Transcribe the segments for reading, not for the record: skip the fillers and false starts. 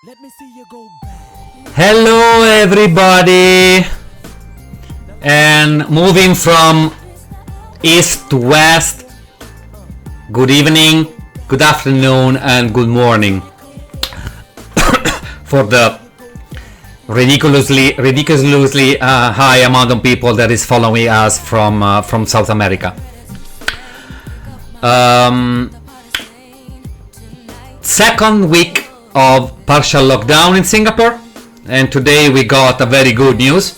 Let me see you go back. Hello everybody, and moving from east to west, good evening, good afternoon and good morning for the ridiculously high amount of people that is following us from South America. Second week of partial lockdown in Singapore, and today we got a very good news.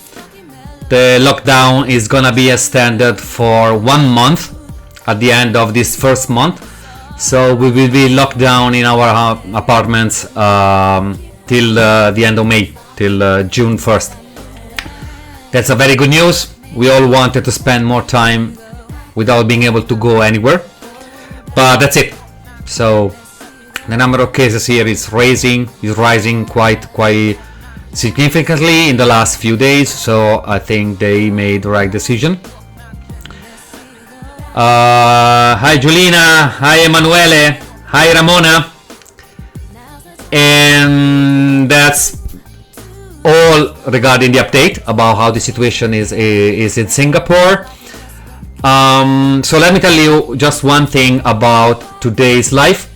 The lockdown is gonna be extended for 1 month at the end of this first month, so we will be locked down in our apartments till the end of May, till June 1st. That's a very good news. We all wanted to spend more time without being able to go anywhere, but that's it. So the number of cases here is rising quite significantly in the last few days, so I think they made the right decision. Hi Julina, hi Emanuele, hi Ramona, and that's all regarding the update about how the situation is in Singapore. So let me tell you just one thing about today's life,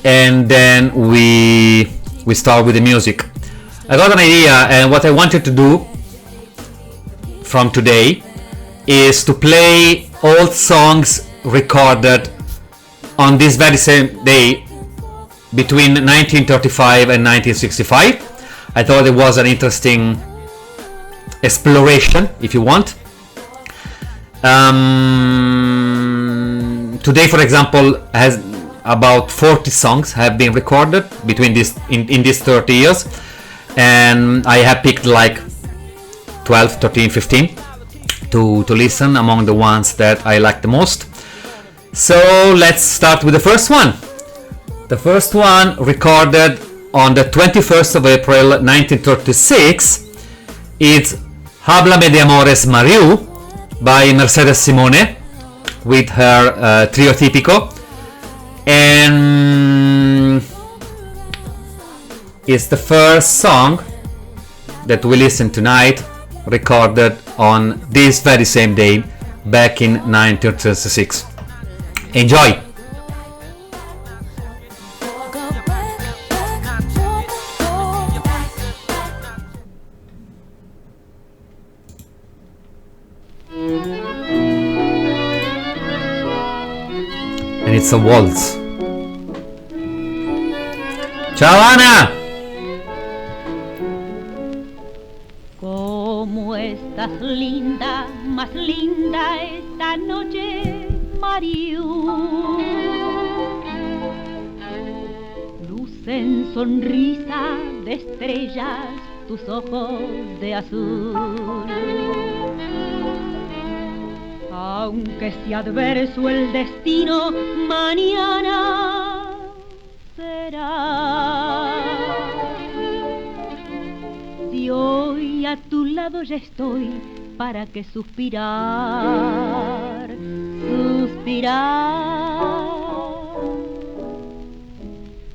and then we start with the music. I got an idea, and what I wanted to do from today is to play old songs recorded on this very same day between 1935 and 1965. I thought it was an interesting exploration, if you want. Today, for example, has about 40 songs have been recorded between this in these 30 years, and I have picked like 12, 13, 15 to listen among the ones that I like the most. So let's start with the first one. The first one, recorded on the 21st of April 1936, is Háblame de Amores Mariu by Mercedes Simone with her Trio Típico, and it's the first song that we listen tonight, recorded on this very same day back in 1936. Enjoy! And it's a waltz. Ciao Ana! ¿Cómo estás linda, más linda esta noche, Mariu? Lucen sonrisa de estrellas tus ojos de azul. Aunque sea adverso el destino, mañana será. Si hoy a tu lado ya estoy, ¿para qué suspirar?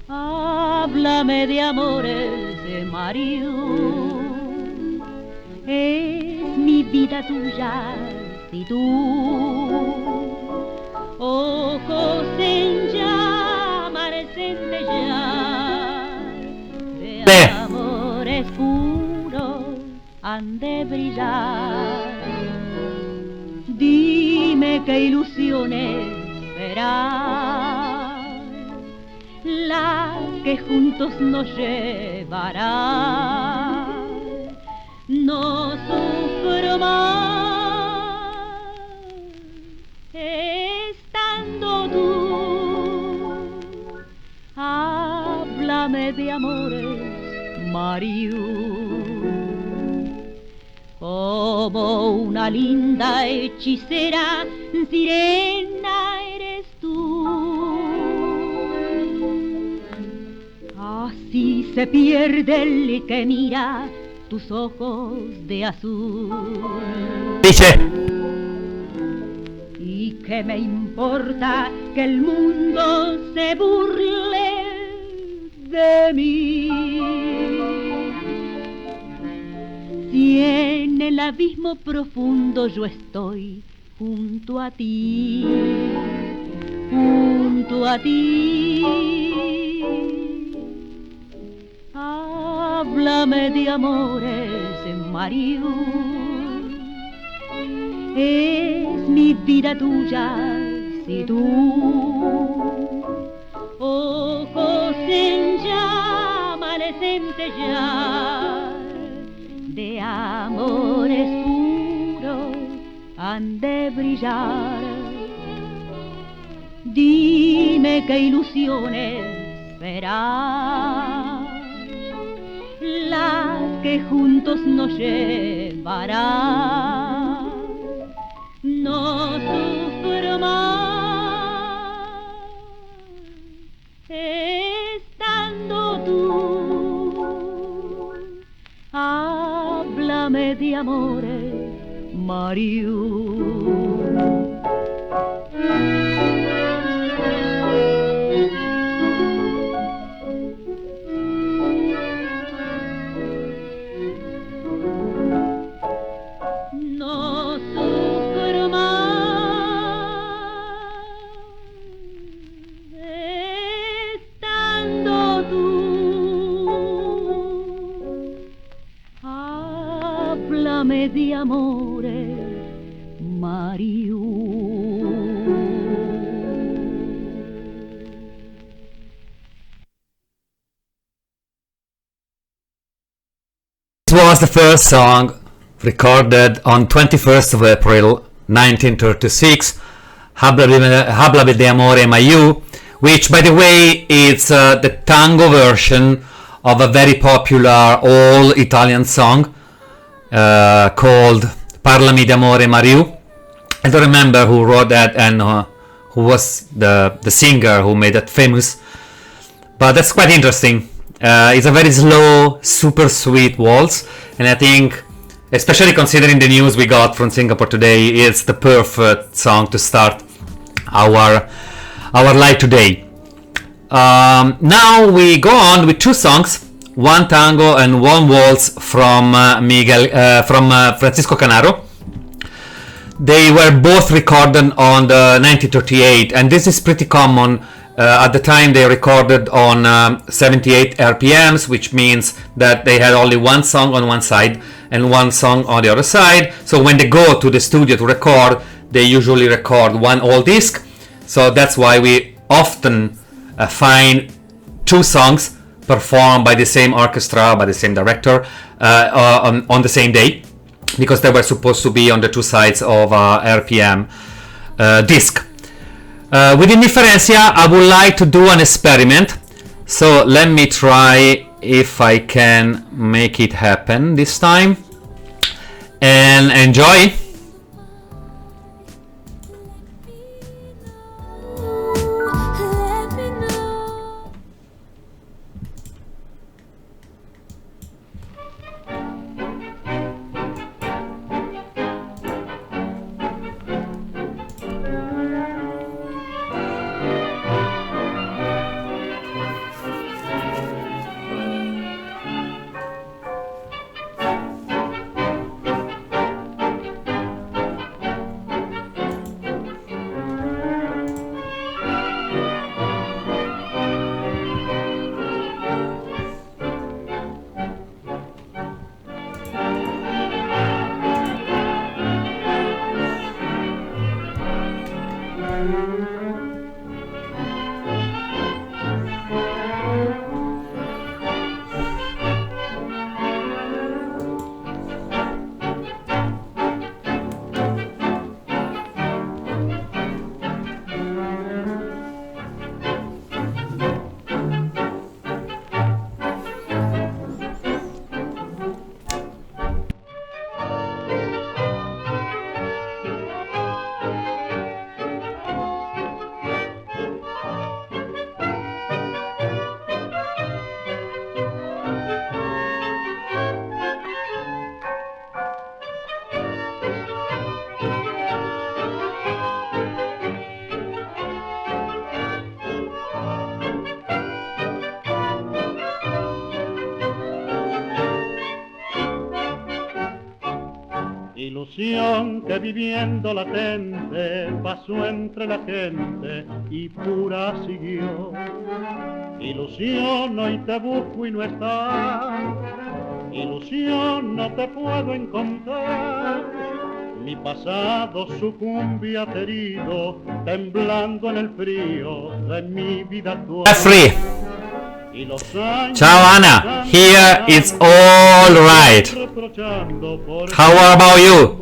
Háblame de amores de Mariu, es mi vida tuya. Si tú, ojos en llamas centellear, de amores puros han de brillar. Dime qué ilusiones serán las que juntos nos llevarán. No sufro más estando tú. Háblame de amores, Mariu. Como una linda hechicera, sirena eres tú. Así se pierde el que mira tus ojos de azul. Dice. ¿Y qué me importa que el mundo se burle de mí. Si en el abismo profundo yo estoy junto a ti, junto a ti, háblame de amores, Mario. Es mi vida tuya si tú, ojos en llamas de centellar, de amores puros han de brillar. Dime qué ilusiones serán las que juntos nos llevarán. No sufro más estando tú. Háblame de amores, Mario. De amores, Mario. This was the first song recorded on 21st of April 1936, Háblame de amore Mayu, which by the way is the tango version of a very popular all Italian song called Parlami d'amore Mariù. I don't remember who wrote that and who was the singer who made that famous, but that's quite interesting. It's a very slow, super sweet waltz, and I think, especially considering the news we got from Singapore today, it's the perfect song to start our live today. Now we go on with two songs, one tango and one waltz from Francisco Canaro. They were both recorded on the 1938, and this is pretty common. At the time they recorded on 78 RPMs, which means that they had only one song on one side and one song on the other side. So when they go to the studio to record, they usually record one whole disc. So that's why we often find two songs performed by the same orchestra, by the same director on the same day, because they were supposed to be on the two sides of RPM disc. With Indifferencia, I would like to do an experiment, so let me try if I can make it happen this time, and enjoy. Ilusión que viviendo latente pasó entre la gente y pura siguió. Ilusión, hoy te busco y no estás. Ilusión, no te puedo encontrar. Mi pasado sucumbe aterido, temblando en el frío de mi vida actual. Free. Ciao Anna, here it's all right. How about you?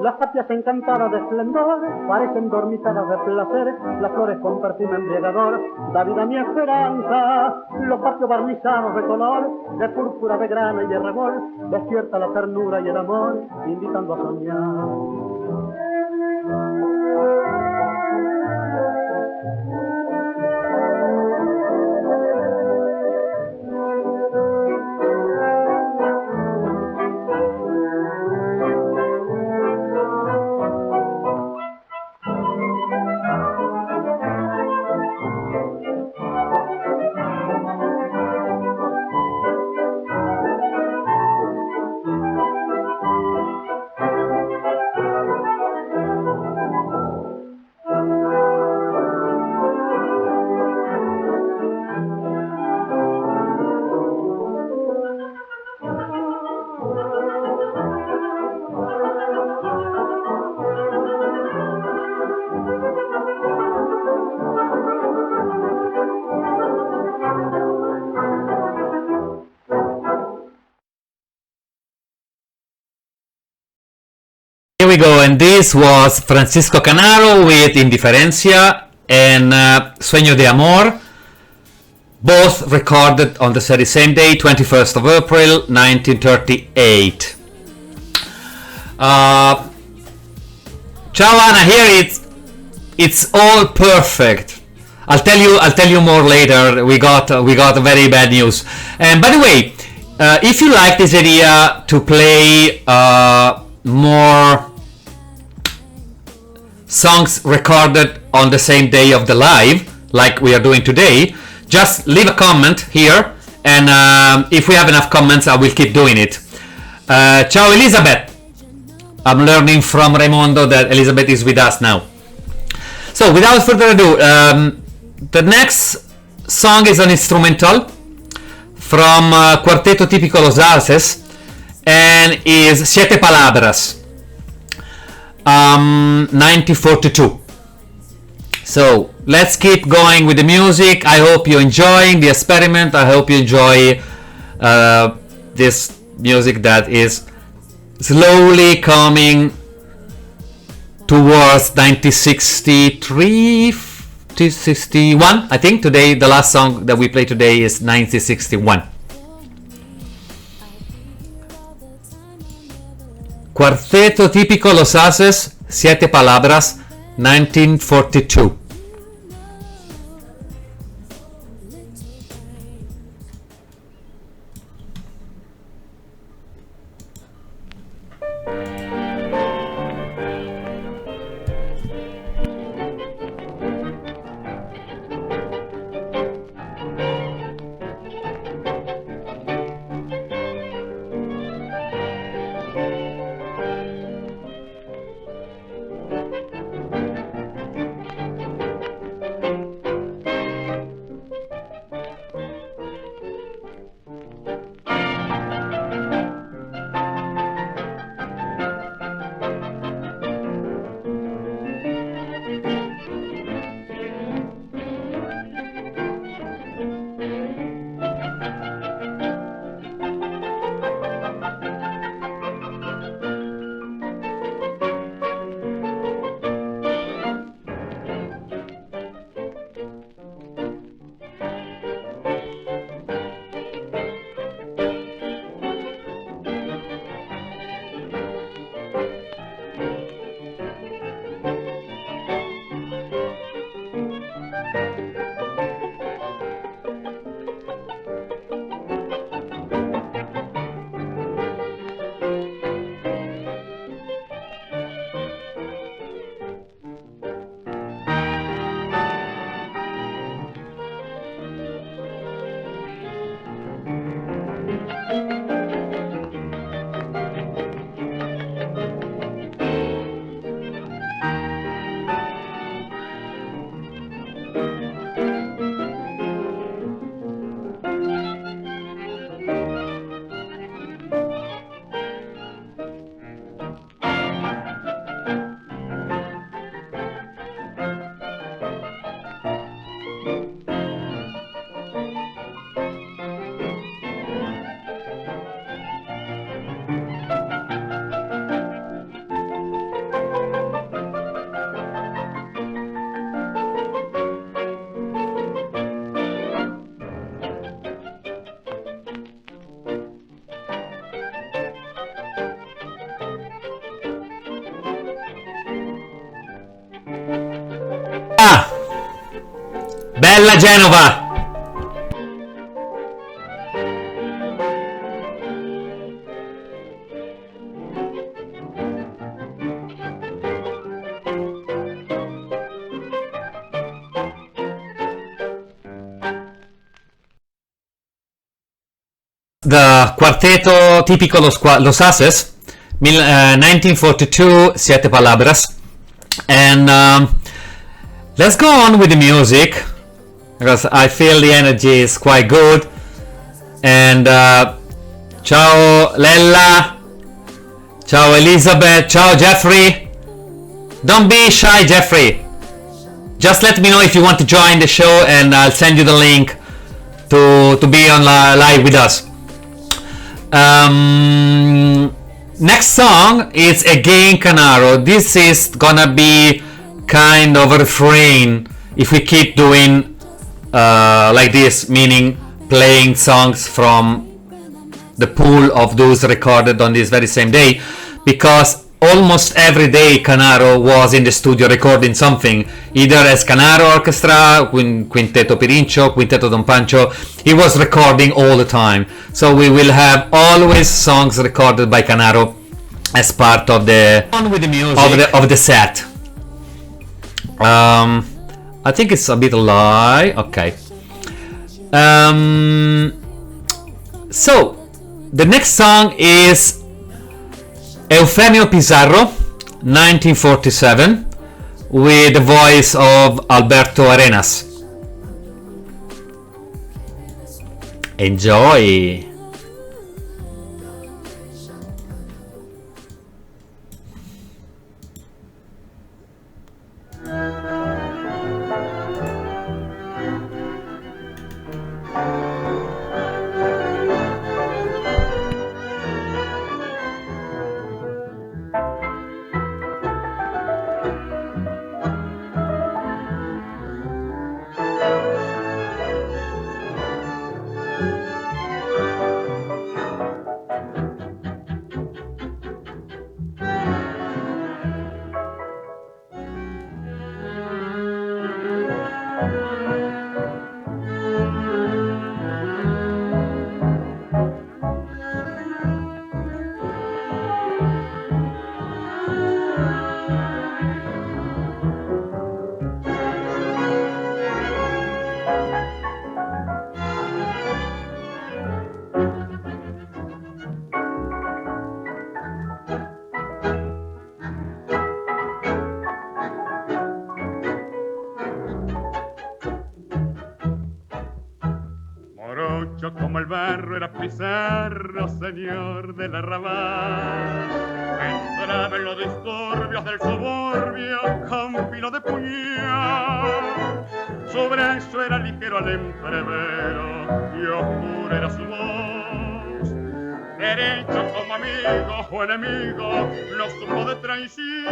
Las tapias encantadas de esplendor parecen dormitadas de placer, las flores con perfume embriagador da vida a mi esperanza. Los patios barnizados de color, de púrpura, de grana y de rebol, despierta la ternura y el amor, invitando a soñar. Here we go, and this was Francisco Canaro with Indiferencia and Sueño de Amor, both recorded on the very same day, 21st of April 1938. Ciao Anna, here it's all perfect. I'll tell you more later. We got very bad news. And by the way, if you like this idea to play more songs recorded on the same day of the live, like we are doing today, just leave a comment here, and if we have enough comments, I will keep doing it. Ciao Elizabeth. I'm learning from Raimondo that Elizabeth is with us now. So without further ado, the next song is an instrumental from Cuarteto Típico Los Alces, and is Siete Palabras, 1942. So let's keep going with the music. I hope you're enjoying the experiment. I hope you enjoy this music that is slowly coming towards 1963 1961. I think today the last song that we play today is 1961. Cuarteto típico Los Haces, Siete Palabras, 1942. Bella Genova! The cuarteto típico Los Haces, 1942, Siete Palabras. And let's go on with the music, because I feel the energy is quite good. And ciao Lella, ciao Elizabeth, ciao Jeffrey. Don't be shy, Jeffrey. Just let me know if you want to join the show, and I'll send you the link to be on live with us. Next song is again Canaro. This is gonna be kind of a refrain if we keep doing like this, meaning playing songs from the pool of those recorded on this very same day, because almost every day Canaro was in the studio recording something, either as Canaro Orchestra, Quinteto Pirincio, Quinteto Don Pancho. He was recording all the time, so we will have always songs recorded by Canaro as part of the of the set. I think it's a bit lie. Okay. So the next song is Eufemio Pizarro, 1947, with the voice of Alberto Arenas. Enjoy! como el barro era Pizarro, señor del arrabal. Entraba en los disturbios del suburbio con filo de puñal. Su brazo era ligero al entrevero y oscura era su voz. Derecho como amigo o enemigo, lo supo de traición.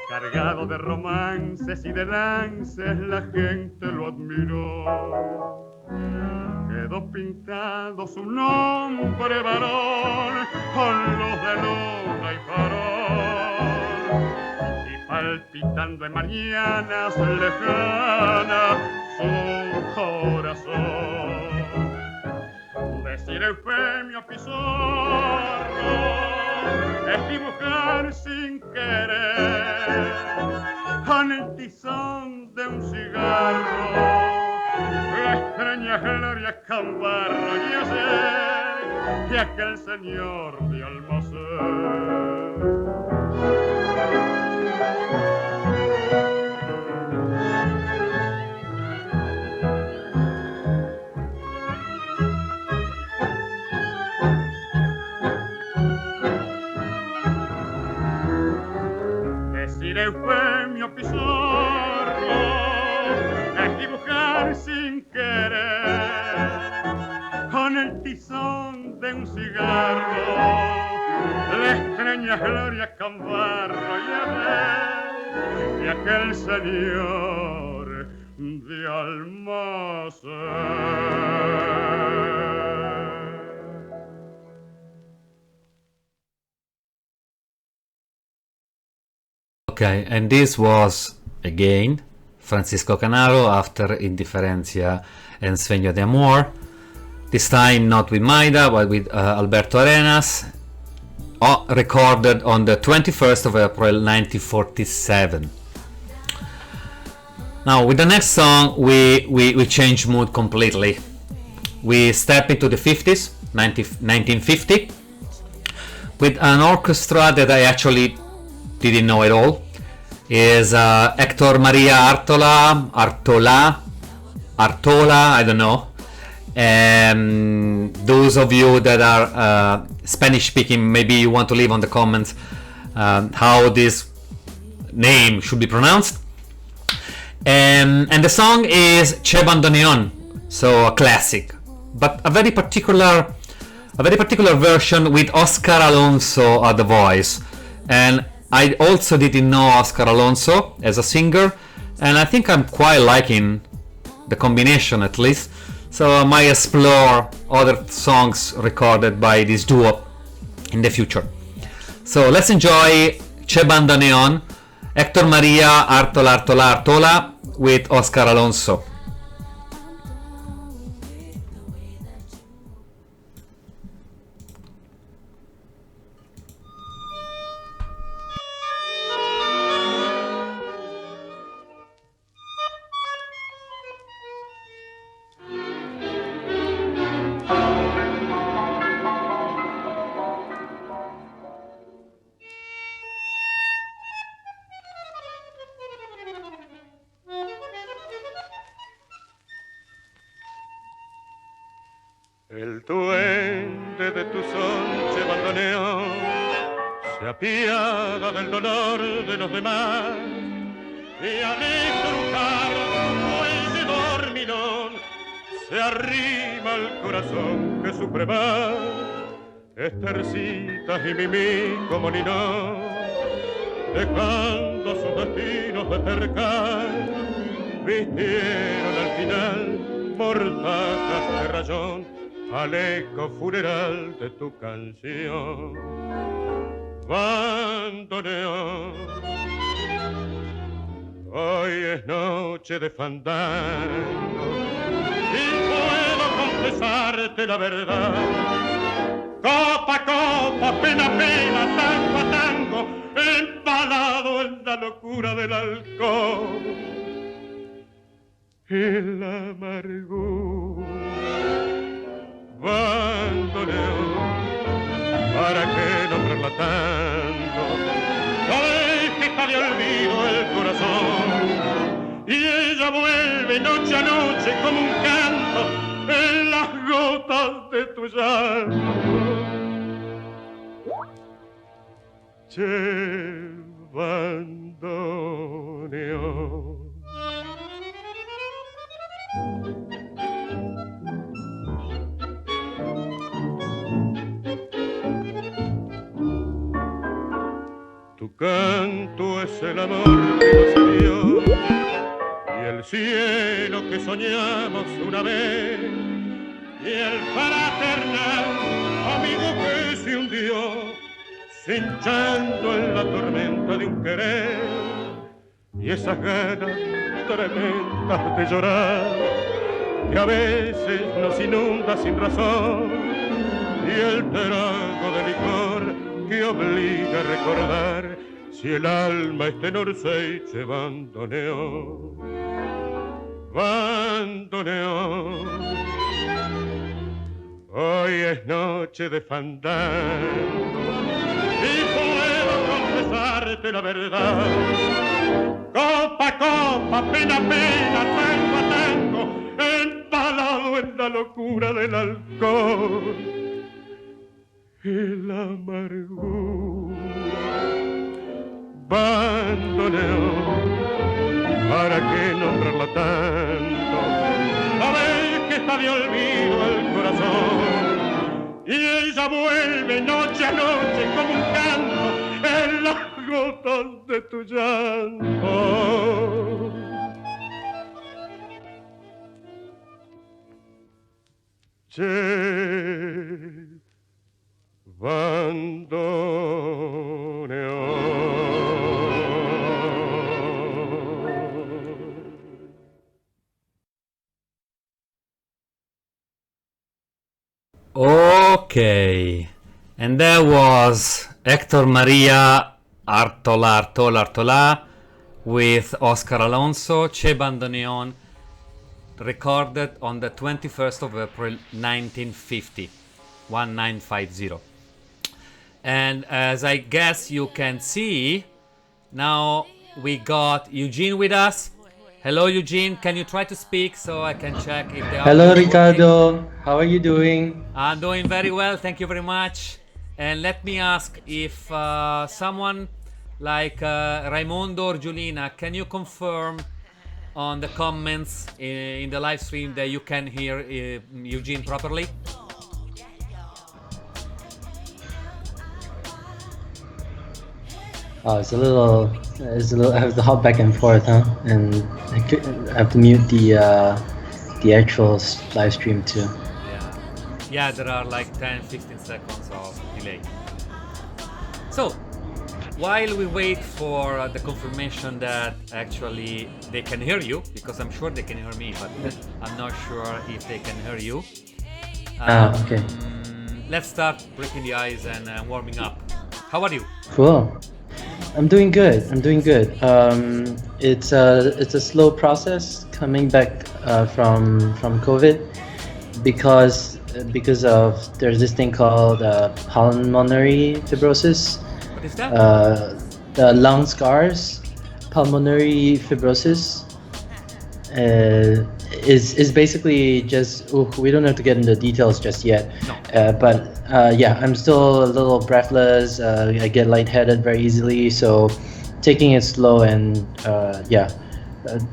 Cargado de romances y de lances, la gente lo admiró. Quedó pintado su nombre varón con luz de luna y farol, y palpitando en mañanas lejanas su corazón. Decir eufemio Pizarro es dibujar sin querer con el tizón de un cigarro la extraña gloria Cambarro y hacer que aquel señor de almacén. Decir eufemio Pizarro es dibujar sin querer con el tizón de un cigarro la extraña gloria Cambarro y a ver de aquel señor de almacén. Okay, and this was again Francisco Canaro after Indiferencia and Sueño de Amor. This time not with Maida but with Alberto Arenas, recorded on the 21st of April 1947. Now with the next song we change mood completely. We step into the 50s, 1950, with an orchestra that I actually didn't know at all. Is Hector Maria Artola, I don't know. Those of you that are Spanish speaking, maybe you want to leave on the comments how this name should be pronounced. And the song is Che Bandoneon, so a classic, but a very particular version with Oscar Alonso at the voice. And I also didn't know Oscar Alonso as a singer, and I think I'm quite liking the combination at least, so I might explore other songs recorded by this duo in the future. So let's enjoy Che Bandoneon, Hector Maria Artola with Oscar Alonso. El duende de tu son, Che Bandoneón, se apiada del dolor de los demás y al estrujar fuelle dormilón se arrima al corazón que sufre más. Estercitas y Mimí como Ninó, dejando sus destinos de cercar, vistieron al final mortajas de rayón al eco funeral de tu canción. Bandoneón, hoy es noche de fandango y puedo confesarte la verdad. Copa a copa, pena a pena, tango a tango, empalado en la locura del alcohol y la amargura. Bandoneón, ¿para qué nombrarla tanto? Sabes que está de olvido el corazón y ella vuelve noche a noche como un canto en las gotas de tu llanto. Che, bandoneón. Tu canto es el amor que nos dio y el cielo que soñamos una vez y el fraternal amigo que se hundió cinchando en la tormenta de un querer y esas ganas tremendas de llorar que a veces nos inunda sin razón y el trago de licor que obliga a recordar si el alma está en Orsay, bandoneón, bandoneón. Hoy es noche de fandango y puedo confesarte la verdad. Copa a copa, pena a pena, tango a tango, empalado en la locura del alcohol. El amargura, bandoneón, ¿para qué nombrarla tanto? A ver que está de olvido el corazón y ella vuelve noche a noche como un canto en las gotas de tu llanto. Che, bandoneón. Okay, and that was Hector Maria Artola with Oscar Alonso, Che Bandoneon, recorded on the 21st of April 1950, 1950. And as I guess you can see, now we got Eugene with us. Hello Eugene, can you try to speak so I can check if they are... Hello Ricardo, how are you doing? I'm doing very well, thank you very much. And let me ask if someone like Raimondo or Giulina, can you confirm on the comments in the live stream that you can hear Eugene properly? Oh, it's a little. I have to hop back and forth, huh? And I have to mute the actual live stream too. Yeah, there are like 10-15 seconds of delay. So, while we wait for the confirmation that actually they can hear you, because I'm sure they can hear me, but I'm not sure if they can hear you. Okay. Let's start breaking the ice and warming up. How are you? Cool. I'm doing good. It's a slow process coming back from COVID because of there's this thing called pulmonary fibrosis. What is that? The lung scars, pulmonary fibrosis. Is basically just we don't have to get into details just yet. No. But I'm still a little breathless. I get lightheaded very easily, so taking it slow and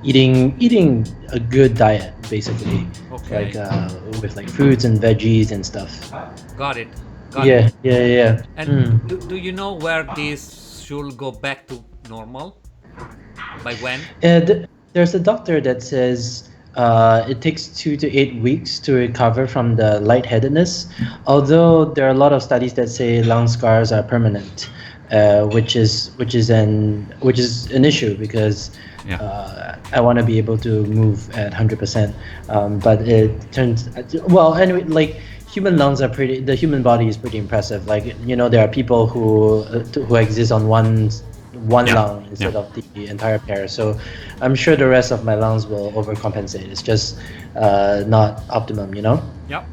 eating a good diet basically. Okay. Like with like fruits and veggies and stuff. Got it. Yeah. And do you know where this should go back to normal? By when? There's a doctor that says it takes 2 to 8 weeks to recover from the lightheadedness, although there are a lot of studies that say lung scars are permanent, which is an issue because I want to be able to move at 100%, but it turns anyway, like human lungs are the human body is pretty impressive. Like, you know, there are people who exist on one lung instead of the entire pair. So I'm sure the rest of my lungs will overcompensate. It's just not optimum, you know? Yeah.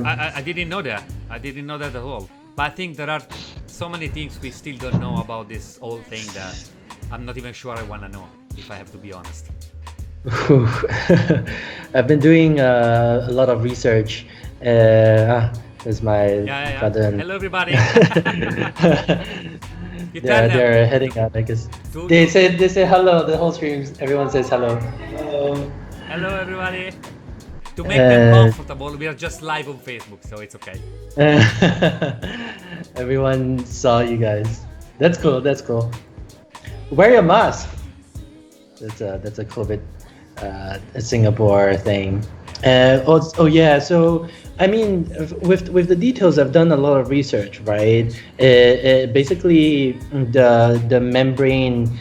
I didn't know that. I didn't know that at all. But I think there are so many things we still don't know about this whole thing that I'm not even sure I want to know, if I have to be honest. I've been doing a lot of research. There's my brother. And Hello, everybody. You tell them. they're heading out, I guess. Do- They say hello. The whole stream, everyone says hello. Hello, everybody. To make them comfortable, we are just live on Facebook, so it's okay. Everyone saw you guys. That's cool. That's cool. Wear your mask. That's a COVID a Singapore thing. Yeah. So I mean, with the details, I've done a lot of research, right? Basically, the membrane.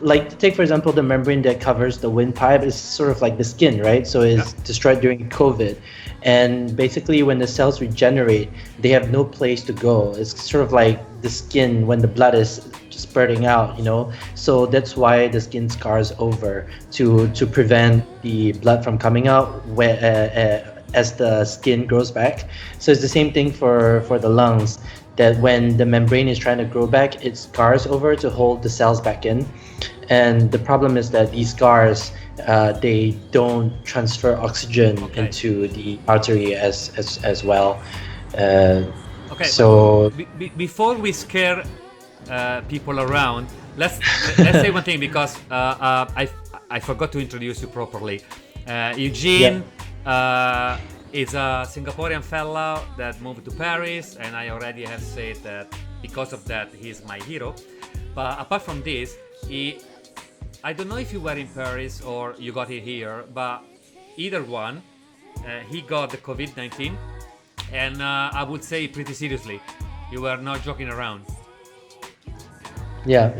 Like take for example the membrane that covers the windpipe is sort of like the skin, right? So it's destroyed during COVID, and basically when the cells regenerate, they have no place to go. It's sort of like the skin when the blood is spurting out, you know. So that's why the skin scars over to prevent the blood from coming out as the skin grows back. So it's the same thing for the lungs, that when the membrane is trying to grow back, it scars over to hold the cells back in. And the problem is that these scars, they don't transfer oxygen into the artery as well. Okay. So before we scare people around, let's say one thing, because I forgot to introduce you properly. Eugene. Is a Singaporean fellow that moved to Paris, and I already have said that because of that he's my hero. But apart from this, I don't know if you were in Paris or you got it here, but either one, he got the COVID-19, and I would say pretty seriously. You were not joking around. Yeah.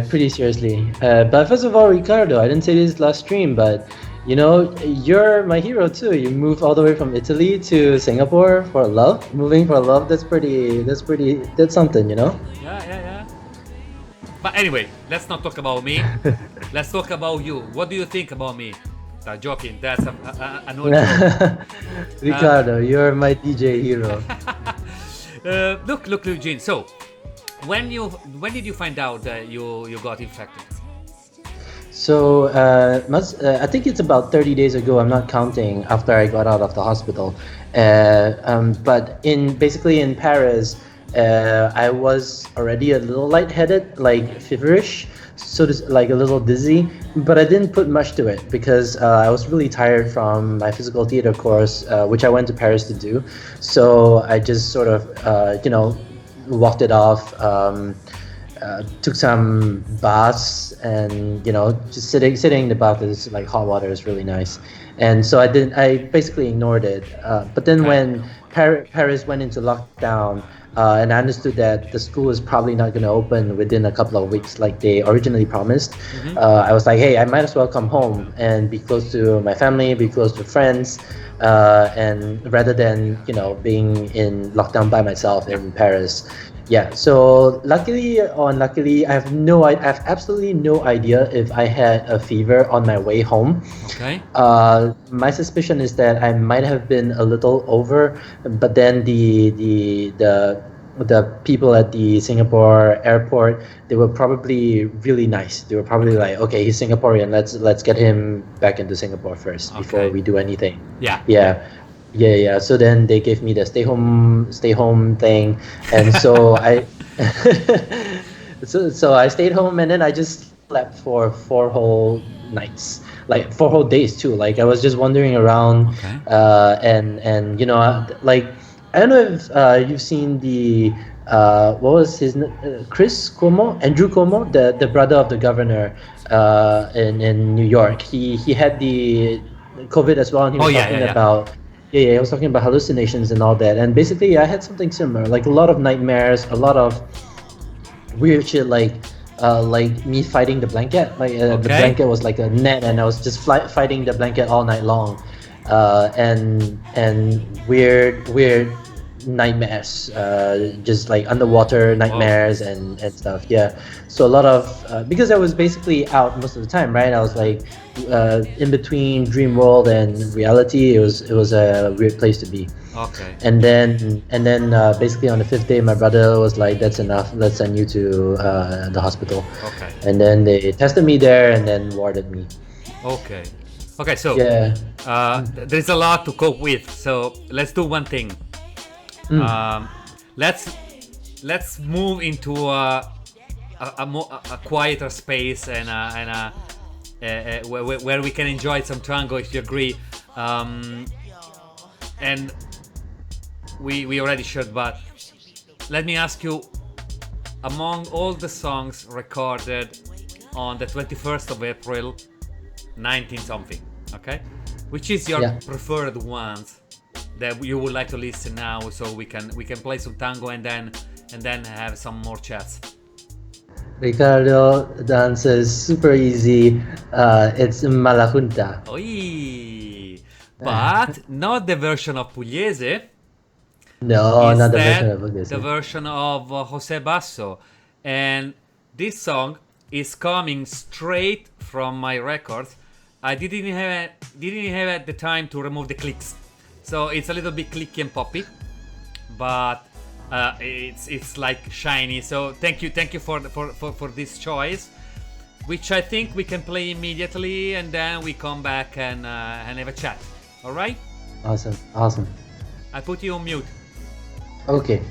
Pretty seriously. But first of all, Ricardo, I didn't say this last stream, but you know, you're my hero too. You moved all the way from Italy to Singapore for love. Moving for love, that's something, you know? Yeah. But anyway, let's not talk about me. Let's talk about you. What do you think about me? Joking, that's an old joke. Ricardo, you're my DJ hero. Look, Eugene. So, when did you find out that you got infected? So I think it's about 30 days ago. I'm not counting after I got out of the hospital. But basically in Paris, I was already a little lightheaded, like feverish, like a little dizzy. But I didn't put much to it because I was really tired from my physical theater course, which I went to Paris to do. So I just sort of, walked it off. Took some baths, and just sitting in the bath is like hot water is really nice, and so I basically ignored it. But then when Paris went into lockdown, and I understood that the school is probably not going to open within a couple of weeks like they originally promised, I was like, hey, I might as well come home and be close to my family, be close to friends, and rather than being in lockdown by myself in Paris. Yeah, so luckily, I have absolutely no idea if I had a fever on my way home. Okay. My suspicion is that I might have been a little over, but then the people at the Singapore airport, they were probably really nice. They were probably like, okay, he's Singaporean. Let's get him back into Singapore first before we do anything. Yeah. So then they gave me the stay home thing, and so I so I stayed home, and then I just slept for 4 whole nights, like 4 whole days too. Like I was just wandering around, and like I don't know if you've seen the what was his Andrew Cuomo, the brother of the governor in New York. He had the COVID as well, and he was talking about. Yeah, I was talking about hallucinations and all that, and basically I had something similar, like a lot of nightmares, a lot of weird shit, like me fighting the blanket. The blanket was like a net, and I was just fighting the blanket all night long, and weird nightmares, just like underwater nightmares and stuff. Yeah, so a lot of because I was basically out most of the time, right? I was like in between dream world and reality. It was a weird place to be. Okay. And then basically on the 5th day, my brother was like, "That's enough. Let's send you to the hospital." Okay. And then they tested me there and then warded me. Okay. Okay. So Yeah. there's a lot to cope with. So let's do one thing. Let's move into a quieter space and where we can enjoy some tango, if you agree. And we already shared, but let me ask you, among all the songs recorded on the 21st of April 19 something, okay, which is your preferred ones that you would like to listen now, so we can play some tango and then have some more chats? Ricardo, the answer is super easy. It's Malajunta. Oi, but not the version of Pugliese. No, not the version Instead, of Pugliese. the version of Jose Basso. And this song is coming straight from my records. I didn't have the time to remove the clicks, so it's a little bit clicky and poppy, but it's like shiny. So thank you for this choice, which I think we can play immediately, and then we come back and have a chat. All right? Awesome. I put you on mute. Okay.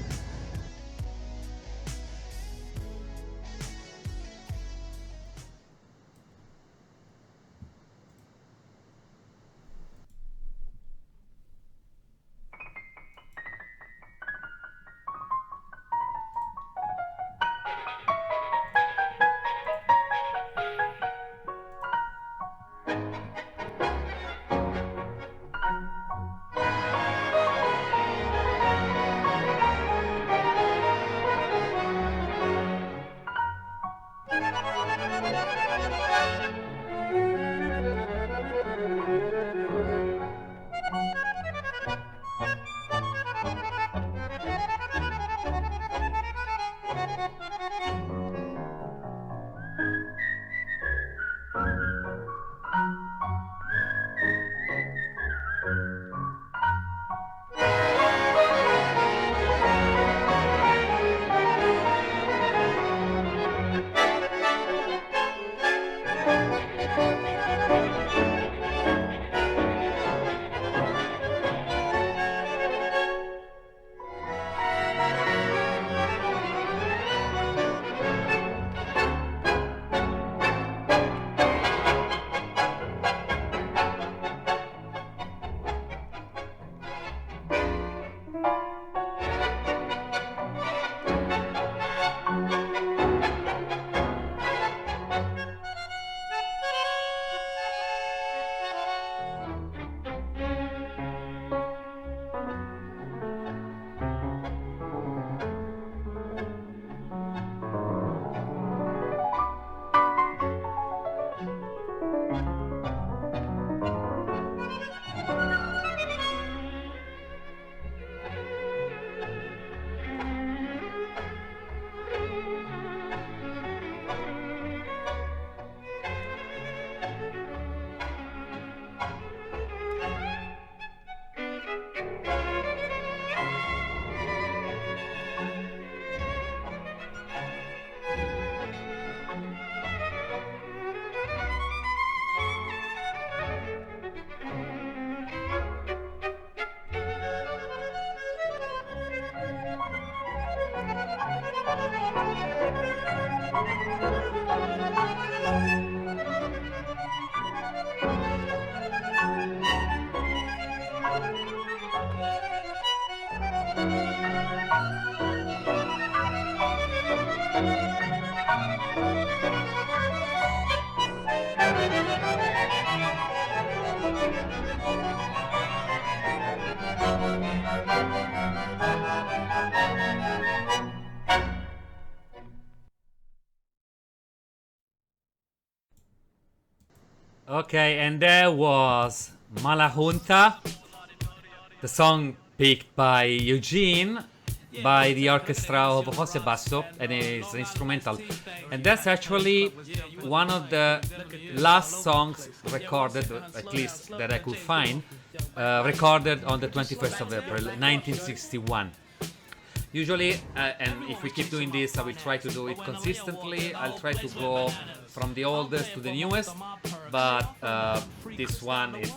Okay, and there was Malajunta, the song picked by Eugene, by the orchestra of Jose Basso, and it's instrumental. And that's actually one of the last songs recorded, at least that I could find, recorded on the 21st of April 1961. Usually, and if we keep doing this, I will try to do it consistently. I'll try to go from the oldest to the newest, but this one is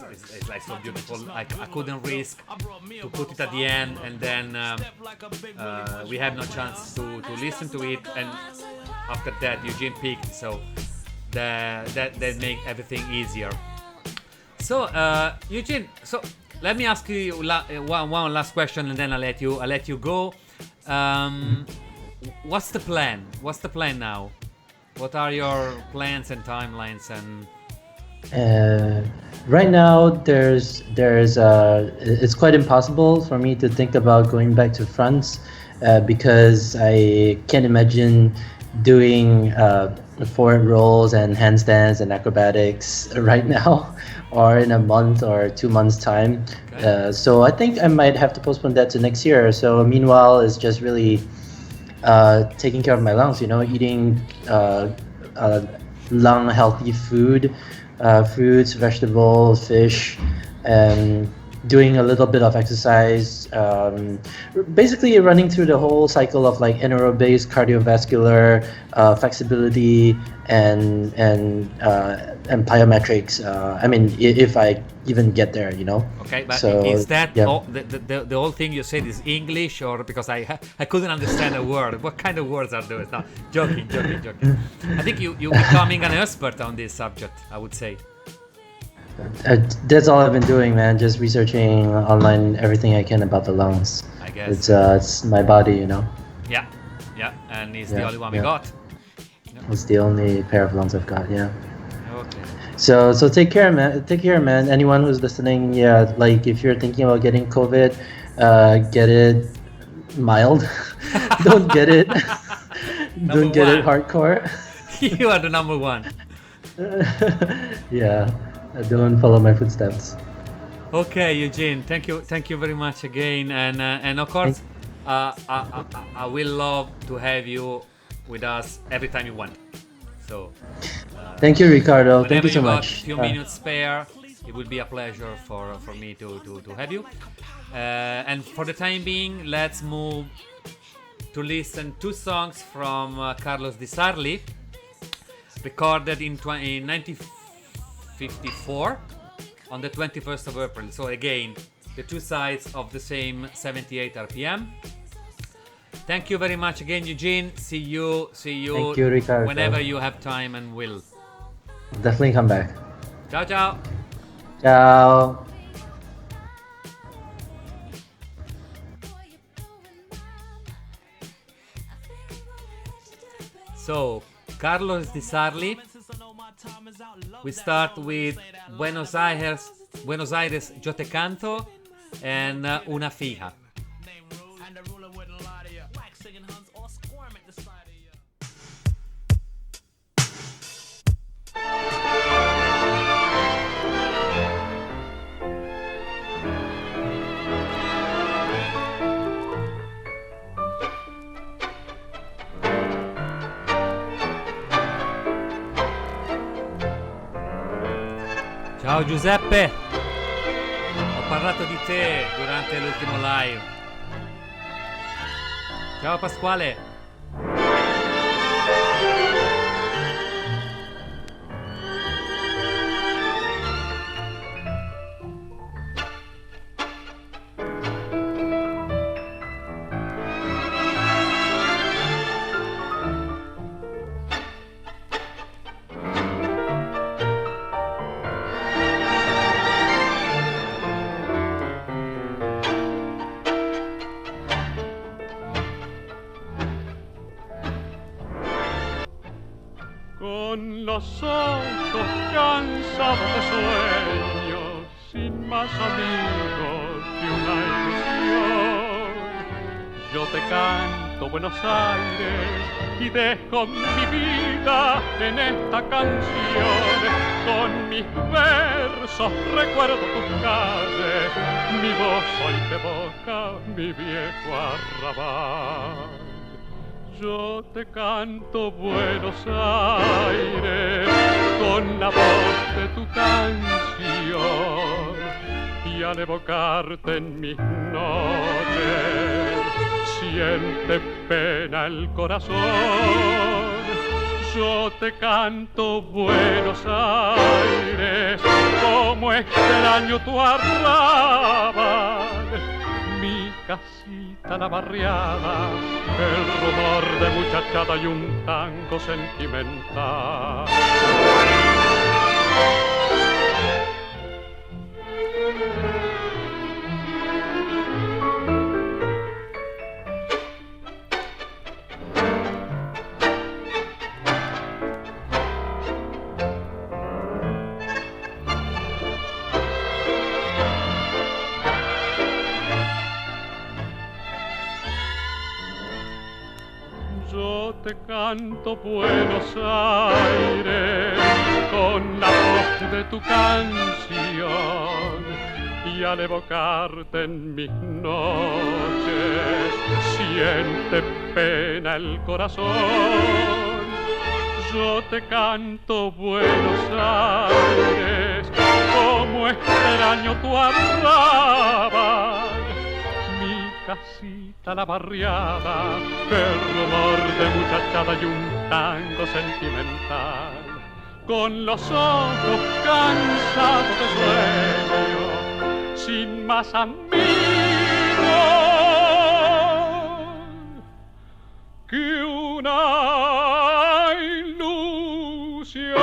like so beautiful. I couldn't risk to put it at the end, and then we have no chance to listen to it. And after that, Eugene picked, so that make everything easier. So Eugene, so let me ask you one last question, and then I'll let you go. What's the plan? What's the plan now? What are your plans and timelines? And right now, it's quite impossible for me to think about going back to France because I can't imagine doing forward rolls and handstands and acrobatics right now, or in a month or 2 months time. Okay. So I think I might have to postpone that to next year. So meanwhile, it's just really taking care of my lungs, eating lung healthy food, fruits, vegetables, fish, and doing a little bit of exercise, basically running through the whole cycle of like anaerobics, cardiovascular, flexibility, and plyometrics. I mean, if I even get there, Okay, but so, is that yeah. the whole thing you said is English, or because I couldn't understand a word? What kind of words are those? No, joking. I think you're becoming an expert on this subject, I would say. That's all I've been doing, man. Just researching online everything I can about the lungs. I guess it's my body, Yeah, and it's the only one we got. It's the only pair of lungs I've got. Yeah. Okay. So take care, man. Take care, man. Anyone who's listening, like if you're thinking about getting COVID, get it mild. Don't get it. Don't get it hardcore. You are the number one. Yeah. Don't follow my footsteps. Okay, Eugene. Thank you very much again, and of course, I will love to have you with us every time you want. So. Thank you, Ricardo. Thank you so much. A few minutes spare, it will be a pleasure for me to have you. And for the time being, let's move to listen 2 songs from Carlos Di Sarli, recorded in 1954 on the 21st of April. So again, the 2 sides of the same 78 RPM. Thank you very much again, Eugene. See you. Thank you, Ricardo. Whenever you have time and will. Definitely come back. Ciao, ciao. Ciao. So, Carlos Di Sarli. We start with Buenos Aires, Yo Te Canto, and Una Fija. Ciao Giuseppe, ho parlato di te durante l'ultimo live. Ciao Pasquale. Con los ojos cansados de sueño, sin más amigos que una ilusión, yo te canto Buenos Aires y dejo mi vida en esta canción. Con mis versos recuerdo tus calles, mi voz hoy te evoca mi viejo arrabal. Yo te canto Buenos Aires con la voz de tu canción y y al evocarte en mis noches siente pena el corazón. Yo te canto Buenos Aires, como extraño tu arrabal, mi casita, la barriada, el rumor de muchachada y un tango sentimental. Yo te canto Buenos Aires con la voz de tu canción y al evocarte en mis noches siente pena el corazón. Yo te canto Buenos Aires como extraño tu arrabal, mi casita, la barriada, el rumor de muchachada y un tango sentimental. Con los ojos cansados de sueño, sin más amigos que una ilusión.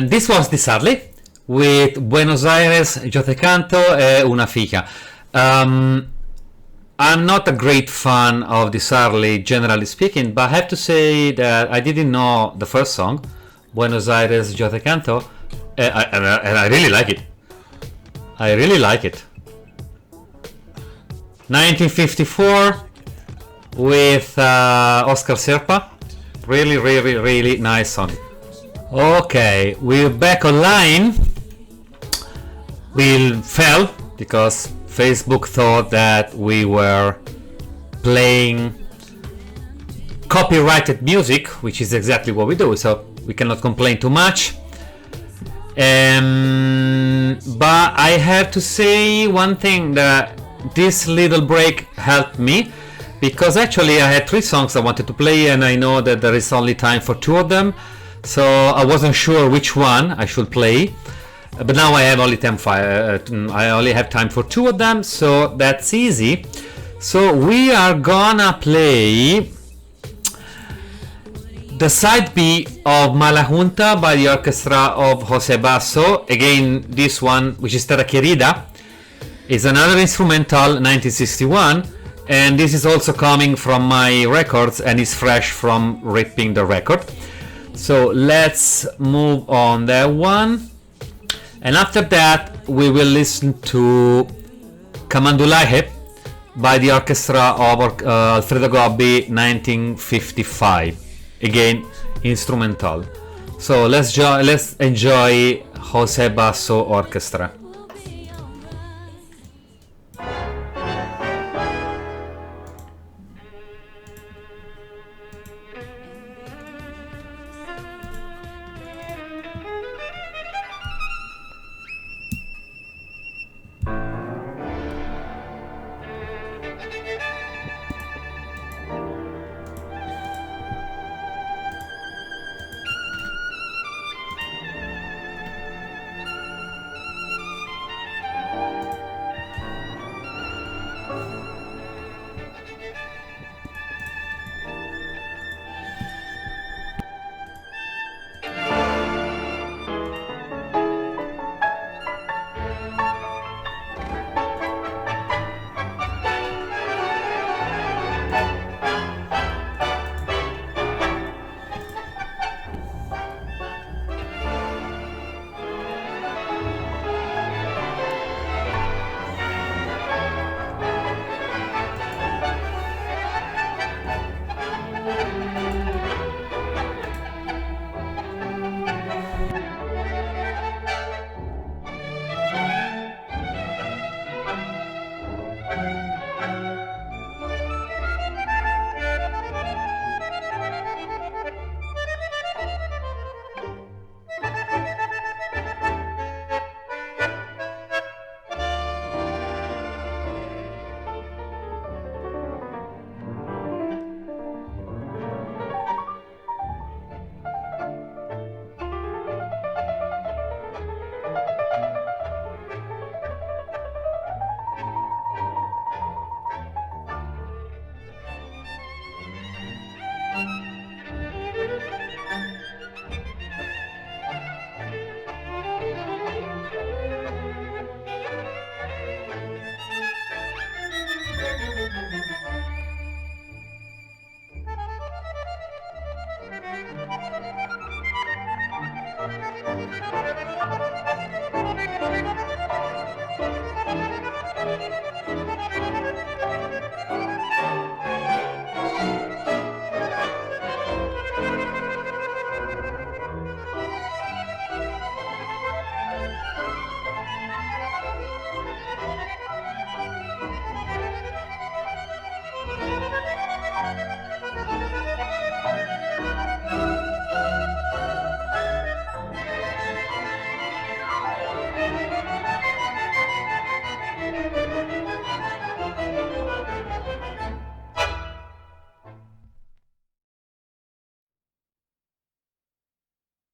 And this was Di Sarli with Buenos Aires, Yo te canto e Una fija. I'm not a great fan of this early, generally speaking, but I have to say that I didn't know the first song, Buenos Aires Yo Te Canto, and I really like it. I really like it. 1954 with Oscar Serpa. Really, really, really nice song. Okay, we're back online. We fell because Facebook thought that we were playing copyrighted music, which is exactly what we do, so we cannot complain too much. But I have to say one thing, that this little break helped me, because actually I had 3 songs I wanted to play and I know that there is only time for 2 of them, so I wasn't sure which one I should play. But now I have only I only have time for 2 of them, so that's easy. So we are gonna play the side B of Mala Junta by the orchestra of Jose Basso. Again, this one, which is Terra Querida, is another instrumental, 1961, and this is also coming from my records and is fresh from ripping the record. So let's move on that one. And after that, we will listen to Camandulaje by the orchestra of Alfredo Gobbi, 1955. Again, instrumental. So let's enjoy Jose Basso Orchestra.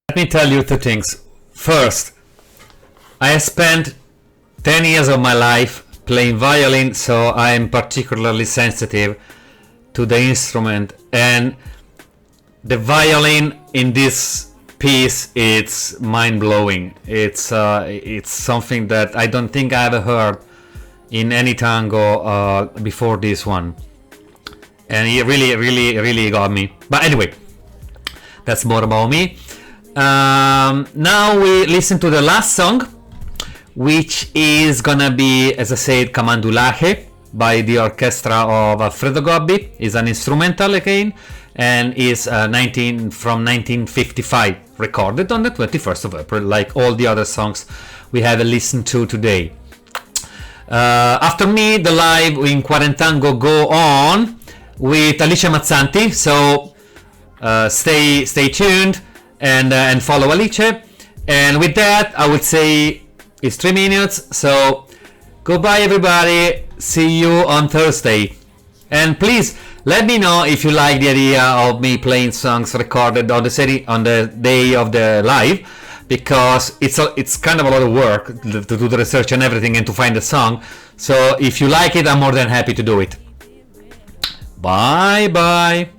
Let me tell you 2 things. First, I spent 10 years of my life playing violin, so I am particularly sensitive to the instrument, and the violin in this piece, it's mind-blowing. It's something that I don't think I ever heard in any tango before this one, and it really got me. But anyway, that's more about me. Now we listen to the last song, which is gonna be, as I said, Camandulaje by the orchestra of Alfredo Gobbi. Is an instrumental again, and is from 1955, recorded on the 21st of April, like all the other songs we have listened to today. After me, the live in CuarenTango go on with Alice Mazzanti, so stay tuned and follow Alice. And with that, I would say it's 3 minutes, so goodbye everybody, see you on Thursday. And please let me know if you like the idea of me playing songs recorded on the day of the live, because it's kind of a lot of work to do the research and everything and to find the song. So if you like it, I'm more than happy to do it. Bye bye.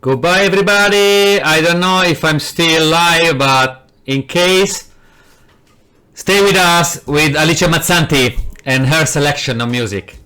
Goodbye everybody. I don't know if I'm still live, but in case, stay with us with Alice Mazzanti and her selection of music.